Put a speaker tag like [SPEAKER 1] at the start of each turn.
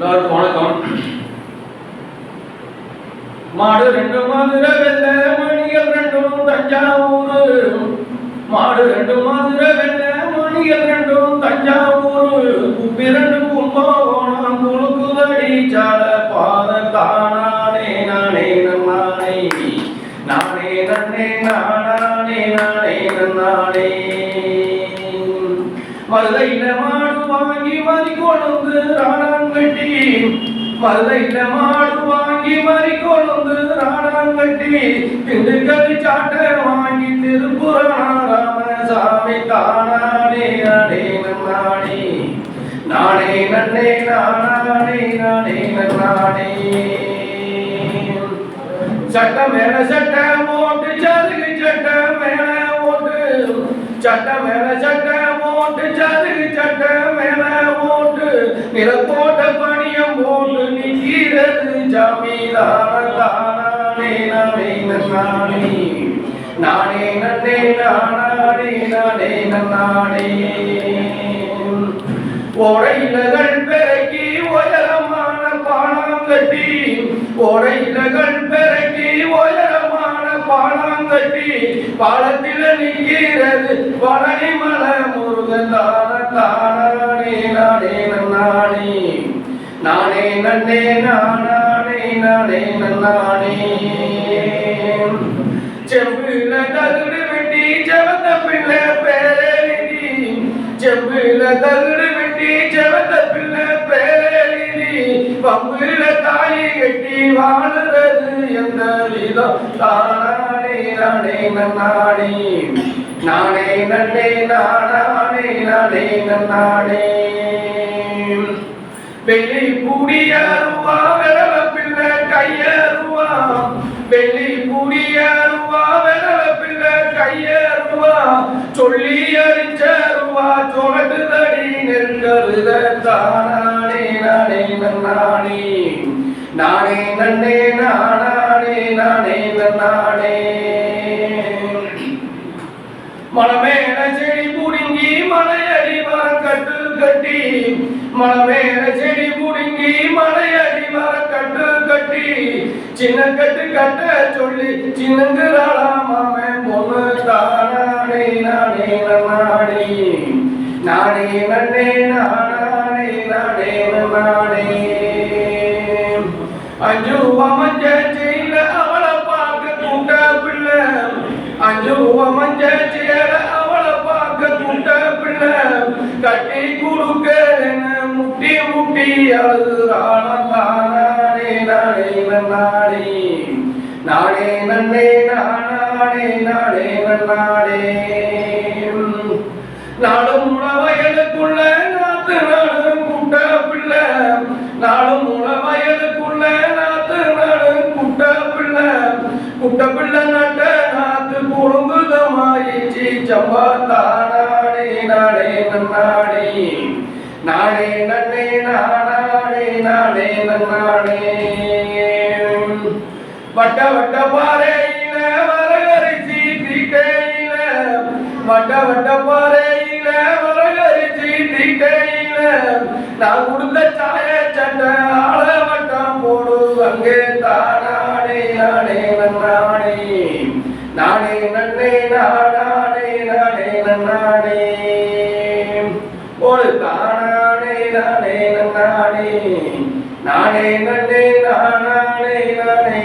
[SPEAKER 1] எல்லாருக்கும் வணக்கம். மாடு ரெண்டு மதுரை வெள்ள மணிகள் ரெண்டும் தஞ்சாவூர். மாடு ரெண்டு மதுரை வெள்ள மணிகள் ரெண்டும் தஞ்சாவூர். குப்பி ரெண்டு கும்பகோணம் குழுக்குதடி சால பாத தானானே நானே நானே நானே நன்னே நானே நானே நானே. மதுரையில மாடு வாங்கி மறி கொழுந்து ராணாங்கட்டி. மதுரையில மாடு வாங்கி மறி கொழுந்து ராணாங்கட்டி. திண்டுக்கல் சாட்டை வாங்கி திருப்புராமசாமி தானானே நானே நானே நானே நன்னே நானே நானே நானே. சட்ட மேல சட்ட போட்டு சதுகு சட்ட மேல ஓட்டு. சட்ட மேல சட்ட போட்டு சதுகு சட்ட மேல ஓட்டு. நில போட்ட பணியம் போட்டு நிற்கிறது ஜமீதான தானானே நானே நானே நானே நன்னே நானே நானே நானே. ஓடையிலகள் பெருக்கி உயரமான பாலம் கட்டி. ஓடையிலகள் பெருக்கி உயரமான பாலம் கட்டி. பாலத்தில் நிற்கிறது பழனிமலை முருகன் தானானே நானே நானே நானே நன்னே நானே நானே நானே. செம்பில தகுடு வெட்டி செவந்த பிள்ளை பேரெழுதி. செம்பில தகுடு வெட்டி செவந்த பிள்ளை பேரெழுதி. பம்பில தாலி கட்டி வாழுறது எந்த விதம் தானானே நானே நானே நானே நன்னே நானே நானே நானே. வெள்ளி பூடியருவா விரல பிள்ளை கையருவா. வெள்ளி பூடியருவா விரல பிள்ளை கையருவா. சொல்லி அடிச்சருவா சொலட்டுதடி நெற்கருத தானானே நானே நானே நானே நன்னே நானே நானே நானே. மலமேல செடி புடுங்கி மலையடி வர கட்டு கட்டி. மலமேல செடி புடுங்கி மலையடி வர கட்டு கட்டி. சின்ன கட்டு கட்ட சொல்லி சின்னங்குறாளாம் மாமன் பொண்ணு தானானே நானே நானே நானே நன்னே நானே நானே நானே. அஞ்சு மஞ்ச செய்யல அவளை பார்க்க கூட்ட பிள்ளை. அஞ்சு மஞ்ச செய்யல அவளை பார்க்க கூட்ட பிள்ளை. கட்டி கொடுக்க முட்டி முட்டி அழுதுறாளாம் தானானே நானே நானே நானே நன்னே நானே நானே நானே. நாடும் வயலுக்குள்ள நாத்து நாடும் குட்ட பிள்ளை. நாடும் வயலுக்குள்ள நாத்து நாடும் குட்ட பிள்ளை. குட்ட பிள்ளை நட்ட நாத்து குறுங்குதமாயிச்சு சம்பா தானானே நானே நானே நானே நன்னே நானே நானே நானே. வட்ட வட்ட பாறையில வரகரிசி தீட்டையில. வட்ட வட்ட பாறையில வரகரிசி தீட்டையில. நான் கொடுத்த சாய சட்டை ஆள வட்டம் போடு அங்கே தானானே நானே நானே நானே நன்னே நானே நானே நானே. ஒரு தானானே நானே நானே நானே நன்னே நானே நானே